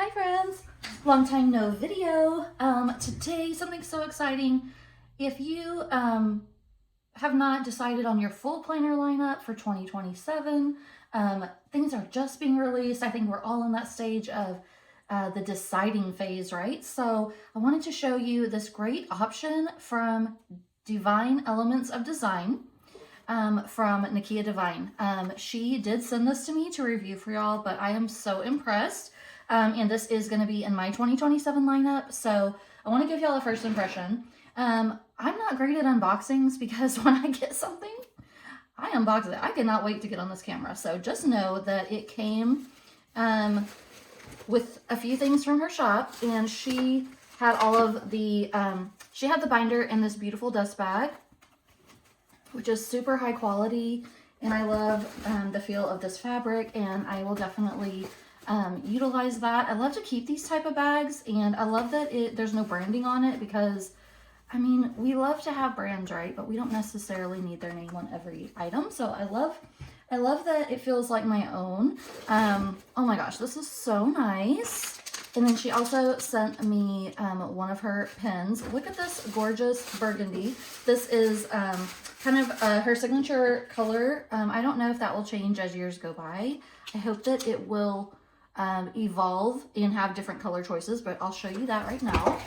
Hi friends, long time no video. Today something so exciting. If you have not decided on your full planner lineup for 2027, things are just being released. I think we're all in that stage of the deciding phase, right? So I wanted to show you this great option from Divine Elements of Design. From Nakia Divine. She did send this to me to review for y'all, but I am so impressed. And this is going to be in my 2027 lineup, so I want to give y'all a first impression. I'm not great at unboxings because when I get something, I unbox it. I cannot wait to get on this camera. So just know that it came with a few things from her shop, and she had all of the, she had the binder in this beautiful dust bag, which is super high quality, and I love the feel of this fabric, and I will definitely utilize that. I love to keep these type of bags, and I love that there's no branding on it because, I mean, we love to have brands, right? But we don't necessarily need their name on every item. So I love that it feels like my own. Oh my gosh, this is so nice. And then she also sent me one of her pens. Look at this gorgeous burgundy. This is kind of her signature color. I don't know if that will change as years go by. I hope that it will evolve and have different color choices, but I'll show you that right now.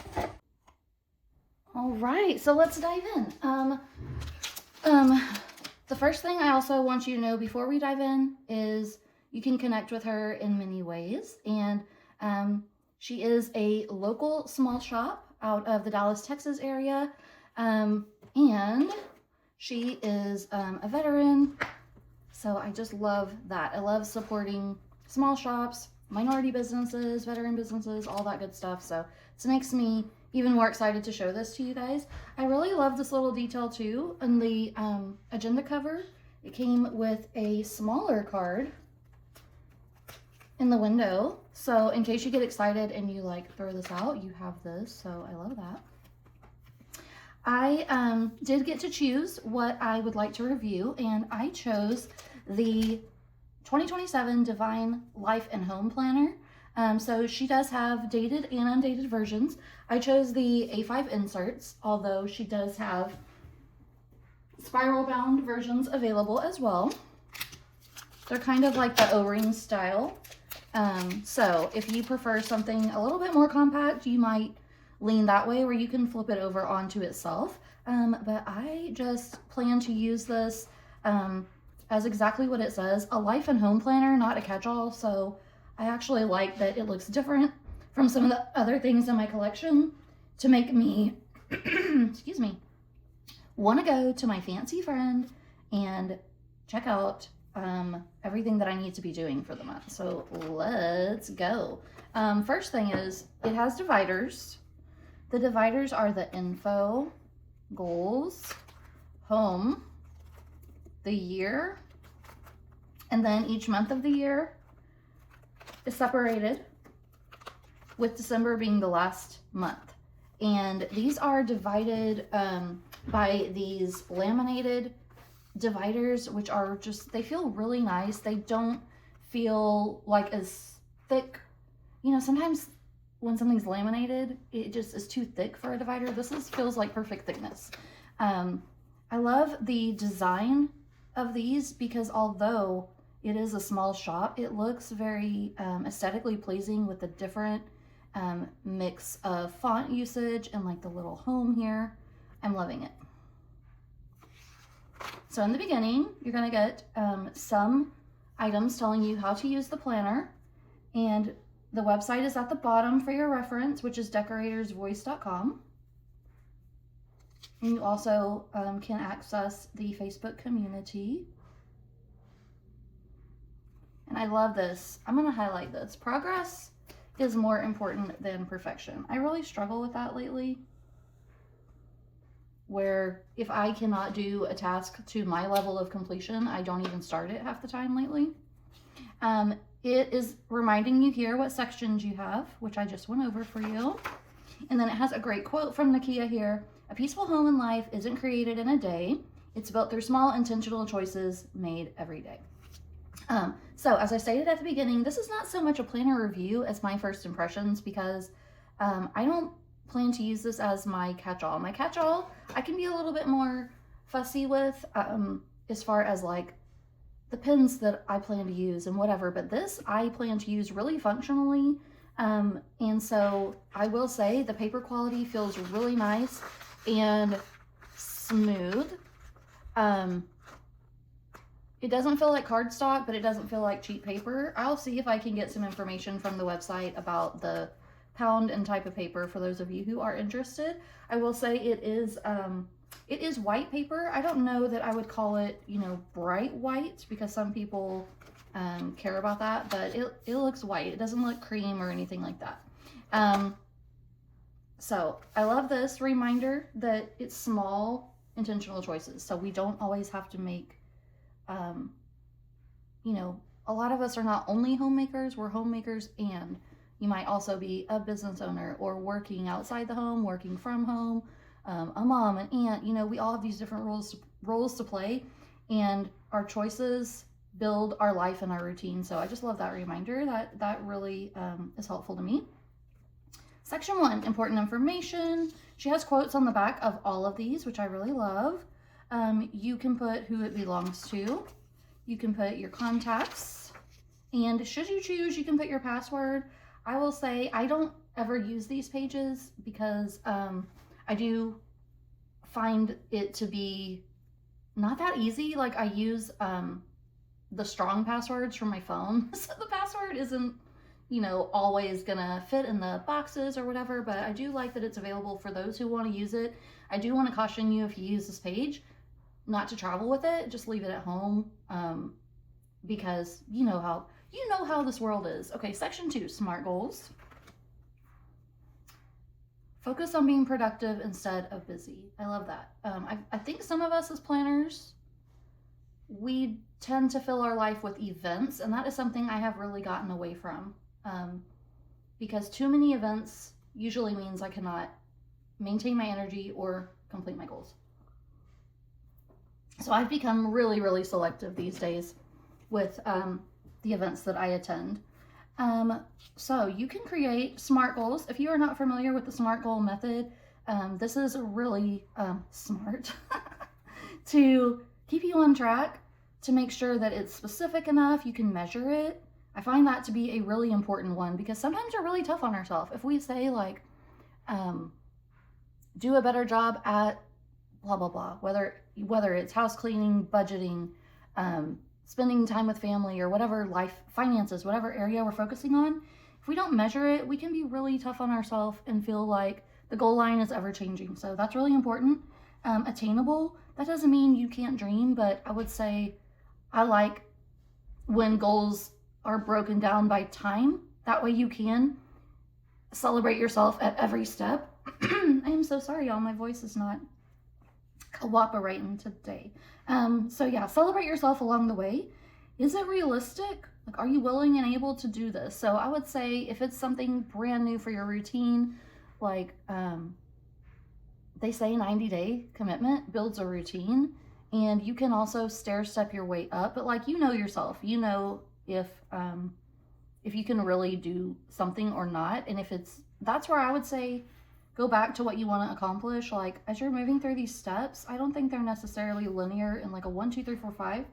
All right, so let's dive in. The first thing I also want you to know before we dive in is you can connect with her in many ways, and she is a local small shop out of the Dallas, Texas area, and she is a veteran, so I just love that. I love supporting small shops, minority businesses, veteran businesses, all that good stuff, so this makes me even more excited to show this to you guys. I really love this little detail too. On the agenda cover, it came with a smaller card in the window. So in case you get excited and you like throw this out, you have this. So I love that. I did get to choose what I would like to review, and I chose the 2027 Divine Life and Home Planner. So she does have dated and undated versions. I chose the A5 inserts, although she does have spiral bound versions available as well. They're kind of like the O-ring style. So if you prefer something a little bit more compact, you might lean that way where you can flip it over onto itself. But I just plan to use this as exactly what it says, a life and home planner, not a catch-all. So I actually like that it looks different from some of the other things in my collection to make me, excuse me, want to go to my fancy friend and check out everything that I need to be doing for the month. So let's go. First thing is it has dividers. The dividers are the info, goals, home, the year, and then each month of the year is separated, with December being the last month. And these are divided by these laminated dividers, which are just, they feel really nice. They don't feel like as thick. You know, sometimes when something's laminated, it just is too thick for a divider. This feels like perfect thickness. I love the design of these because although it is a small shop, it looks very aesthetically pleasing with the different mix of font usage and like the little home here. I'm loving it. So in the beginning, you're going to get some items telling you how to use the planner, and the website is at the bottom for your reference, which is decoratorsvoice.com. And you also can access the Facebook community. And I love this. I'm going to highlight this. Progress is more important than perfection. I really struggle with that lately, where if I cannot do a task to my level of completion, I don't even start it half the time lately. It is reminding you here what sections you have, which I just went over for you. And then it has a great quote from Nakia here. A peaceful home and life isn't created in a day. It's built through small intentional choices made every day. So as I stated at the beginning, this is not so much a planner review as my first impressions, because I don't plan to use this as my catch-all. My catch-all, I can be a little bit more fussy with as far as like the pens that I plan to use and whatever, but this I plan to use really functionally. And so I will say the paper quality feels really nice and smooth. It doesn't feel like cardstock, but it doesn't feel like cheap paper. I'll see if I can get some information from the website about the pound and type of paper for those of you who are interested. I will say it is white paper. I don't know that I would call it, you know, bright white, because some people care about that, but it looks white. It doesn't look cream or anything like that. So I love this reminder that it's small, intentional choices. So we don't always have to make, you know, a lot of us are not only homemakers, we're homemakers, and you might also be a business owner or working outside the home, working from home, a mom, an aunt. You know, we all have these different roles to play, and our choices build our life and our routine. So I just love that reminder. That really is helpful to me. Section 1, important information. She has quotes on the back of all of these, which I really love. You can put who it belongs to. You can put your contacts. And should you choose, you can put your password. I will say I don't ever use these pages because I do find it to be not that easy. Like I use the strong passwords from my phone. So the password isn't, you know, always gonna fit in the boxes or whatever, but I do like that it's available for those who want to use it. I do want to caution you, if you use this page, not to travel with it. Just leave it at home, because you know how this world is. Okay, section 2, SMART goals. Focus on being productive instead of busy. I love that. I think some of us as planners, we tend to fill our life with events, and that is something I have really gotten away from, because too many events usually means I cannot maintain my energy or complete my goals. So I've become really, really selective these days with the events that I attend. So you can create SMART goals. If you are not familiar with the SMART goal method, this is really smart to keep you on track, to make sure that it's specific enough, you can measure it. I find that to be a really important one, because sometimes we're really tough on ourselves. If we say like, do a better job at blah, blah, blah, whether it's house cleaning, budgeting, spending time with family, or whatever, life, finances, whatever area we're focusing on, if we don't measure it, we can be really tough on ourselves and feel like the goal line is ever changing. So that's really important. Attainable, that doesn't mean you can't dream, but I would say I like when goals are broken down by time. That way you can celebrate yourself at every step. I am so sorry, y'all. My voice is not cooperating today. So yeah, celebrate yourself along the way. Is it realistic? Like, are you willing and able to do this? So I would say if it's something brand new for your routine, like they say 90-day commitment builds a routine, and you can also stair step your way up, but like, you know yourself, you know if you can really do something or not. And if that's where I would say go back to what you want to accomplish. Like, as you're moving through these steps, I don't think they're necessarily linear in like a 1, 2, 3, 4, 5.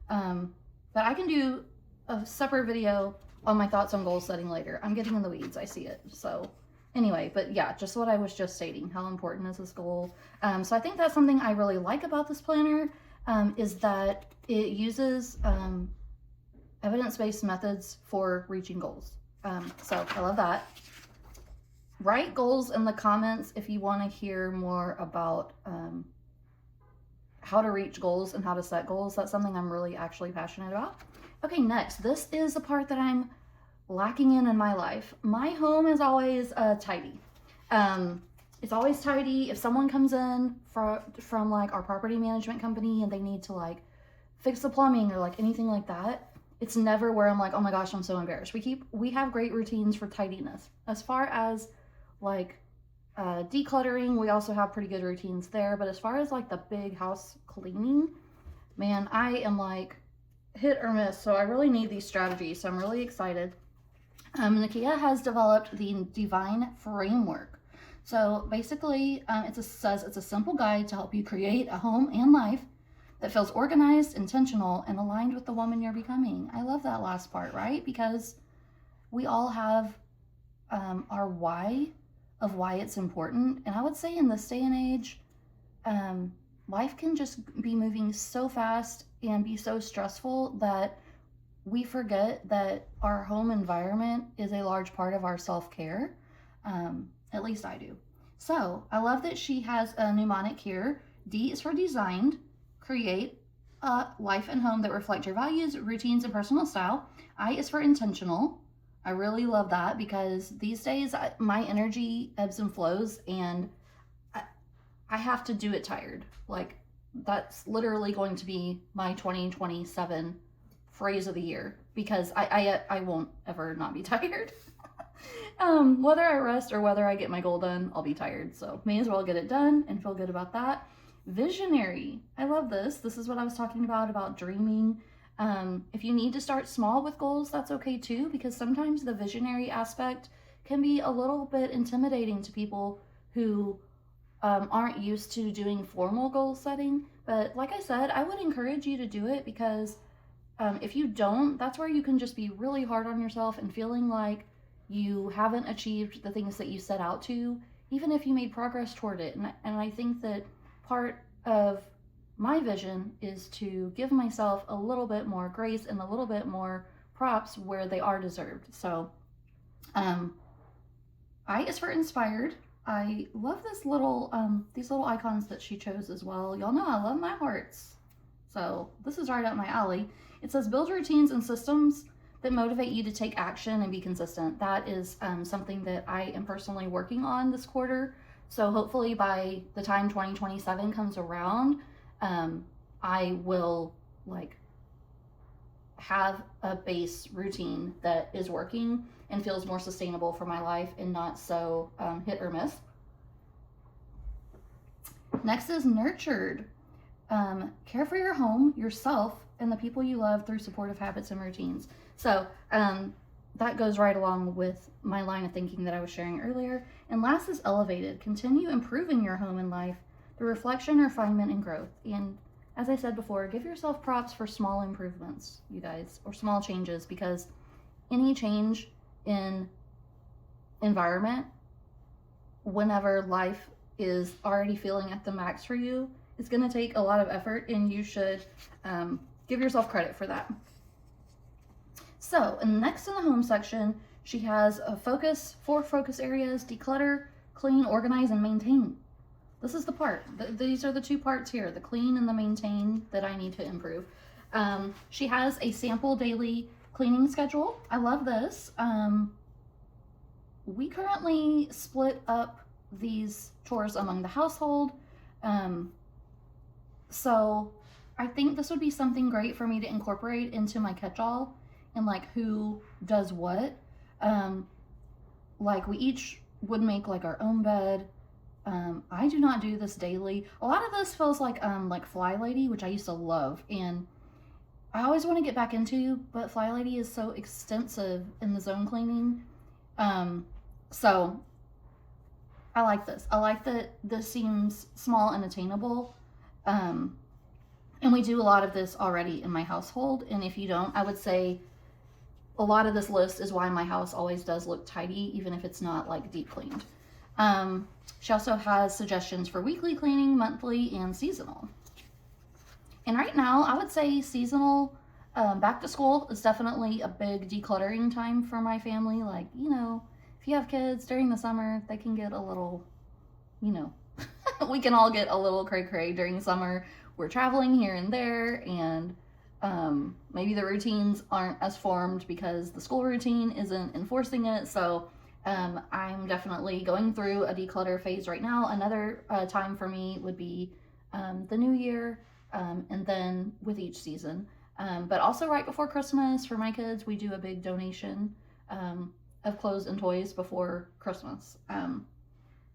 But I can do a separate video on my thoughts on goal setting later. I'm getting in the weeds, I see it. So anyway, but yeah, just what I was just stating, how important is this goal? So I think that's something I really like about this planner, is that it uses evidence-based methods for reaching goals. So I love that. Write goals in the comments if you want to hear more about how to reach goals and how to set goals. That's something I'm really actually passionate about. Okay, next, this is the part that I'm lacking in my life. My home is always tidy. It's always tidy. If someone comes in from like our property management company and they need to like fix the plumbing or like anything like that, it's never where I'm like, oh my gosh, I'm so embarrassed. We have great routines for tidiness. As far as like decluttering, we also have pretty good routines there. But as far as like the big house cleaning, man, I am like hit or miss, so I really need these strategies, so I'm really excited. Nakia has developed the Divine Framework. So basically, says it's a simple guide to help you create a home and life that feels organized, intentional, and aligned with the woman you're becoming. I love that last part, right? Because we all have our why of why it's important. And I would say in this day and age, life can just be moving so fast and be so stressful that we forget that our home environment is a large part of our self-care. At least I do. So I love that she has a mnemonic here. D is for designed. Create a life and home that reflect your values, routines, and personal style. I is for intentional. I really love that because these days my energy ebbs and flows, and I have to do it tired. Like, that's literally going to be my 2027 phrase of the year, because I won't ever not be tired. Whether I rest or whether I get my goal done, I'll be tired. So may as well get it done and feel good about that. Visionary. I love this. This is what I was talking about dreaming. If you need to start small with goals, that's okay too, because sometimes the visionary aspect can be a little bit intimidating to people who aren't used to doing formal goal setting. But like I said, I would encourage you to do it, because if you don't, that's where you can just be really hard on yourself and feeling like you haven't achieved the things that you set out to, even if you made progress toward it. And I think that part of my vision is to give myself a little bit more grace and a little bit more props where they are deserved. So I is for inspired. I love this little these little icons that she chose as well. Y'all know I love my hearts, so this is right up my alley. It says build routines and systems that motivate you to take action and be consistent. That is something that I am personally working on this quarter. So hopefully by the time 2027 comes around, I will have a base routine that is working and feels more sustainable for my life and not so hit or miss. Next is nurtured. Care for your home, yourself, and the people you love through supportive habits and routines. So that goes right along with my line of thinking that I was sharing earlier. And last is elevated. Continue improving your home and life through reflection, refinement, and growth. And as I said before, give yourself props for small improvements, you guys, or small changes, because any change in environment, whenever life is already feeling at the max for you, it's going to take a lot of effort, and you should give yourself credit for that. So, and next in the home section, she has four focus areas: declutter, clean, organize, and maintain. This is the part. These are the two parts here, the clean and the maintain, that I need to improve. She has a sample daily cleaning schedule. I love this. We currently split up these chores among the household. So I think this would be something great for me to incorporate into my catch-all, and who does what. We each would make our own bed. I do not do this daily. A lot of this feels like Fly Lady, which I used to love, and I always want to get back into, but Fly Lady is so extensive in the zone cleaning. So I like this. I like that this seems small and attainable. And we do a lot of this already in my household. And if you don't, I would say a lot of this list is why my house always does look tidy, even if it's not deep cleaned. She also has suggestions for weekly cleaning, monthly, and seasonal. And right now, I would say seasonal, back to school is definitely a big decluttering time for my family. If you have kids during the summer, they can get a little, we can all get a little cray-cray during summer. We're traveling here and there, and maybe the routines aren't as formed because the school routine isn't enforcing it. So I'm definitely going through a declutter phase right now. Another time for me would be the new year, and then with each season. But also right before Christmas for my kids, we do a big donation of clothes and toys before Christmas.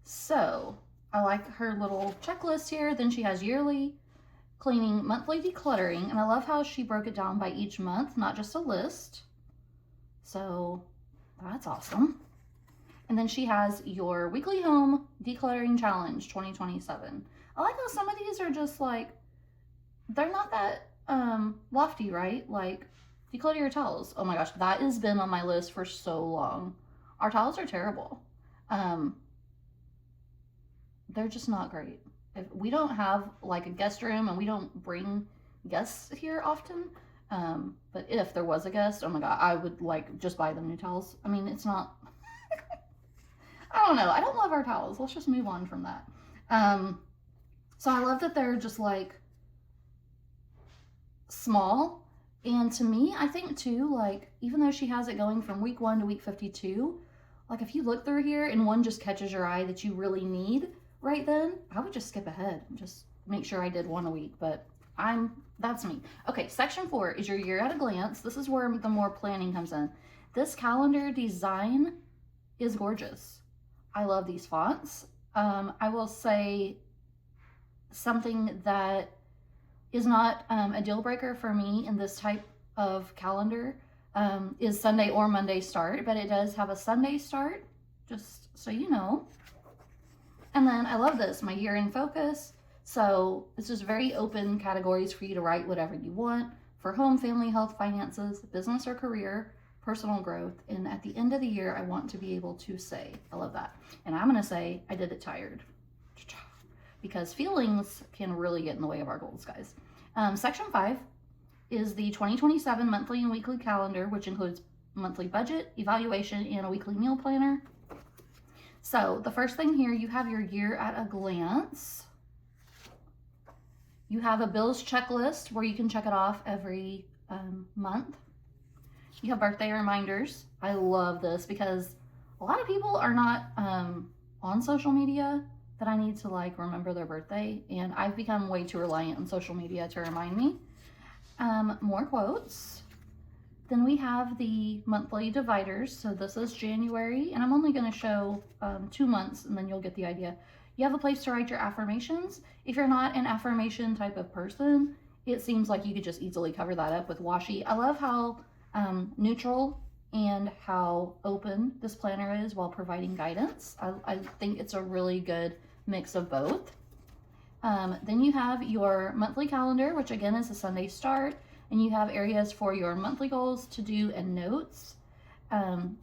So I like her little checklist here. Then she has yearly cleaning, monthly decluttering, and I love how she broke it down by each month, not just a list. So that's awesome. And then she has your weekly home decluttering challenge 2027. I like how some of these are just like, they're not that lofty, right? Like, declutter your towels. Oh my gosh, that has been on my list for so long. Our towels are terrible. They're just not great. If we don't have like a guest room and we don't bring guests here often, but if there was a guest, oh my god, I would like just buy them new towels. I mean, it's not, I don't know. I don't love our towels. Let's just move on from that. So I love that they're just like small. And to me, I think too, like, even though she has it going from week 1 to week 52, like if you look through here and one just catches your eye that you really need right then, I would just skip ahead and just make sure I did one a week, but that's me. Okay, section 4 is your year at a glance. This is where the more planning comes in. This calendar design is gorgeous. I love these fonts. I will say something that is not a deal breaker for me in this type of calendar is Sunday or Monday start, but it does have a Sunday start, just so you know. And then I love this, my year in focus. So it's just very open categories for you to write whatever you want for home, family, health, finances, business or career, personal growth. And at the end of the year, I want to be able to say, I love that. And I'm going to say, I did it tired. Because feelings can really get in the way of our goals, guys. Section 5 is the 2027 monthly and weekly calendar, which includes monthly budget, evaluation, and a weekly meal planner. So the first thing here, you have your year at a glance. You have a bills checklist where you can check it off every month. You have birthday reminders. I love this because a lot of people are not on social media that I need to like remember their birthday, and I've become way too reliant on social media to remind me. More quotes. Then we have the monthly dividers. So this is January, and I'm only going to show 2 months, and then you'll get the idea. You have a place to write your affirmations. If you're not an affirmation type of person, it seems like you could just easily cover that up with washi. I love how neutral and how open this planner is while providing guidance. I think it's a really good mix of both. Then you have your monthly calendar, which again is a Sunday start, and you have areas for your monthly goals, to do, and notes. And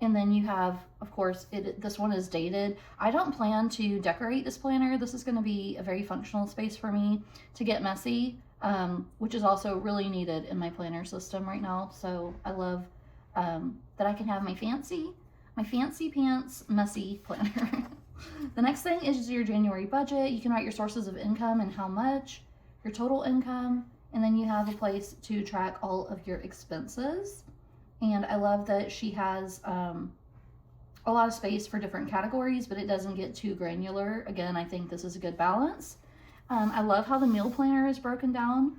then you have, of course, this one is dated. I don't plan to decorate this planner. This is going to be a very functional space for me to get messy, which is also really needed in my planner system right now. So I love that I can have my fancy pants messy planner. The next thing is your January budget. You can write your sources of income and how much, your total income, and then you have a place to track all of your expenses. And I love that she has a lot of space for different categories, but it doesn't get too granular. Again, I think this is a good balance. I love how the meal planner is broken down.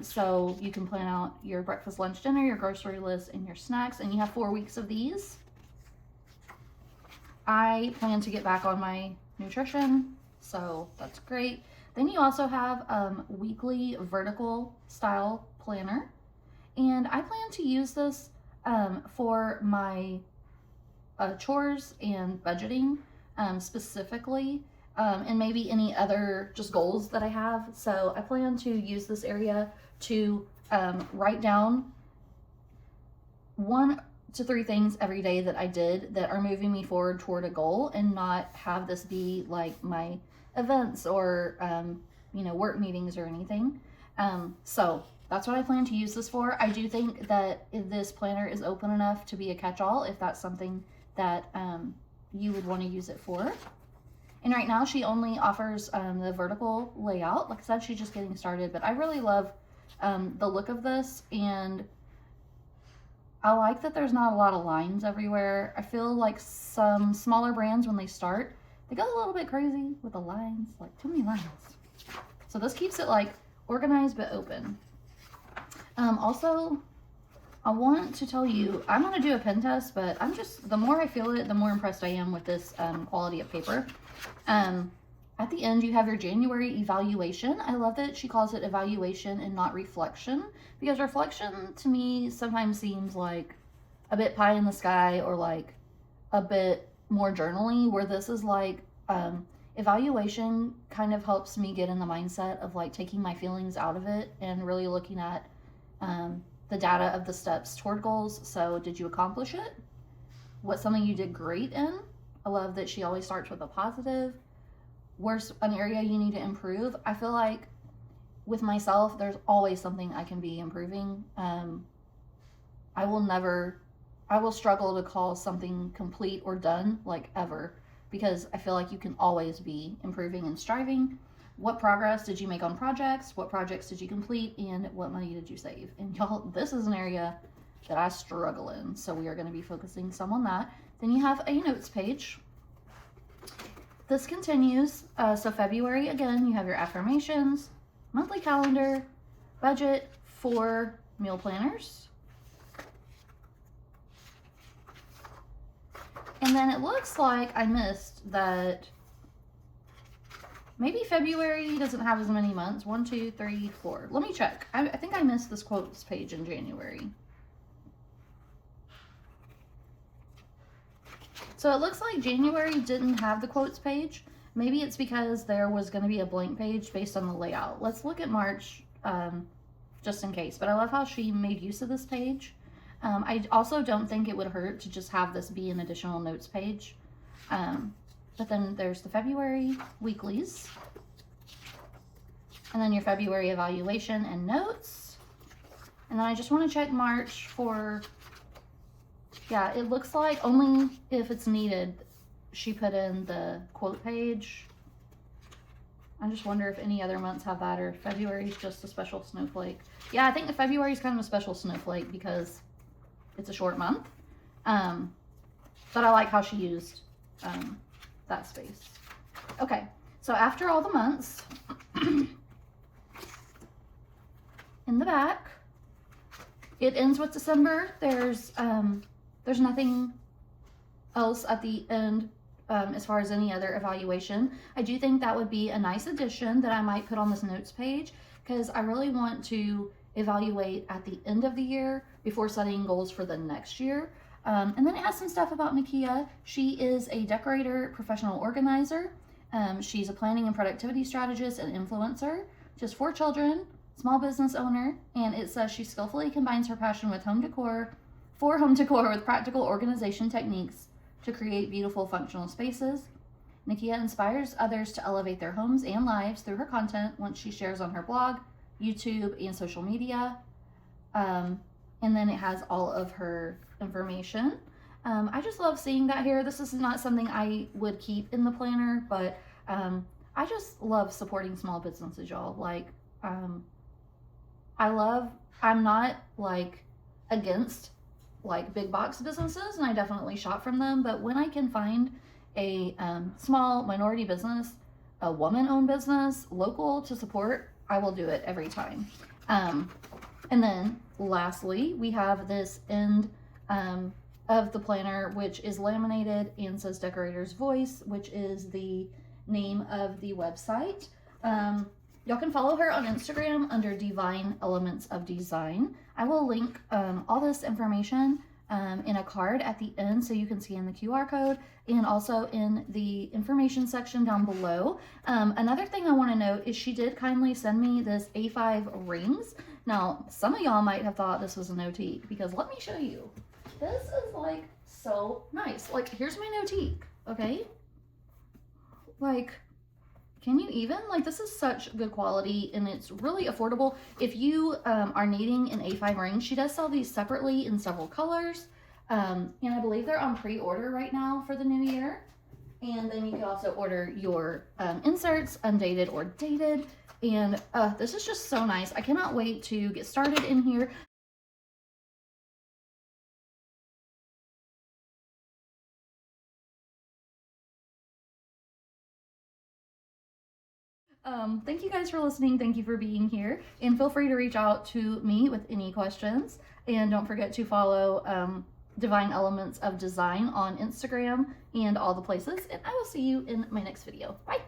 So you can plan out your breakfast, lunch, dinner, your grocery list, and your snacks, and you have 4 weeks of these. I plan to get back on my nutrition, so that's great. Then you also have weekly vertical style planner, and I plan to use this for my chores and budgeting specifically, and maybe any other just goals that I have. So I plan to use this area to write down 1 to 3 things every day that I did that are moving me forward toward a goal, and not have this be like my events or work meetings or anything. So that's what I plan to use this for. I do think that this planner is open enough to be a catch-all if that's something that you would want to use it for. And right now she only offers the vertical layout. Like I said, she's just getting started, but I really love the look of this, and I like that there's not a lot of lines everywhere. I feel like some smaller brands, when they start, they go a little bit crazy with the lines, like too many lines. So this keeps it like organized but open. Also, I want to tell you, I'm going to do a pen test, but the more I feel it, the more impressed I am with this quality of paper. at the end, you have your January evaluation. I love that she calls it evaluation and not reflection, because reflection to me sometimes seems like a bit pie in the sky or like a bit more journaling, where this is like evaluation kind of helps me get in the mindset of like taking my feelings out of it and really looking at the data of the steps toward goals. So did you accomplish it? What's something you did great in? I love that she always starts with a positive. Where's an area you need to improve? I feel like with myself, there's always something I can be improving. I will struggle to call something complete or done, like ever, because I feel like you can always be improving and striving. What progress did you make on projects? What projects did you complete? And what money did you save? And y'all, this is an area that I struggle in, so we are going to be focusing some on that. Then you have a notes page. This continues. So February, again, you have your affirmations, monthly calendar, budget, 4 meal planners. And then it looks like I missed that maybe February doesn't have as many months. 1, 2, 3, 4. Let me check. I think I missed this quotes page in January. So it looks like January didn't have the quotes page. Maybe it's because there was going to be a blank page based on the layout. Let's look at March just in case. But I love how she made use of this page. I also don't think it would hurt to just have this be an additional notes page. But then there's the February weeklies. And then your February evaluation and notes. And then I just want to check March for... Yeah, it looks like only if it's needed, she put in the quote page. I just wonder if any other months have that, or February is just a special snowflake. Yeah, I think February is kind of a special snowflake because it's a short month. But I like how she used that space. Okay, so after all the months, in the back, it ends with December. There's nothing else at the end as far as any other evaluation. I do think that would be a nice addition that I might put on this notes page, because I really want to evaluate at the end of the year before setting goals for the next year. And then it has some stuff about Nakia. She is a decorator, professional organizer. She's a planning and productivity strategist and influencer. She has 4 children, small business owner, and it says she skillfully combines her passion with home decor with practical organization techniques to create beautiful functional spaces. Nakia inspires others to elevate their homes and lives through her content once she shares on her blog, YouTube, and social media. And then it has all of her information. I just love seeing that here. This is not something I would keep in the planner, but I just love supporting small businesses, y'all. Like, I'm not like against like big box businesses, and I definitely shop from them, but when I can find a small minority business, a woman-owned business, local to support, I will do it every time. And then lastly, we have this end of the planner, which is laminated and says Decorator's Voice, which is the name of the website. Y'all can follow her on Instagram under Divine Elements of Design. I will link all this information in a card at the end so you can scan the QR code, and also in the information section down below. Another thing I want to note is she did kindly send me this A5 rings. Now, some of y'all might have thought this was an Notique, because let me show you. This is like so nice. Like, here's my Notique, okay? Like, can you even? Like, this is such good quality, and it's really affordable. If you are needing an A5 ring, she does sell these separately in several colors. And I believe they're on pre-order right now for the new year. And then you can also order your inserts, undated or dated. And this is just so nice. I cannot wait to get started in here. Thank you guys for listening. Thank you for being here, and feel free to reach out to me with any questions. And don't forget to follow Divine Elements of Design on Instagram and all the places. And I will see you in my next video. Bye.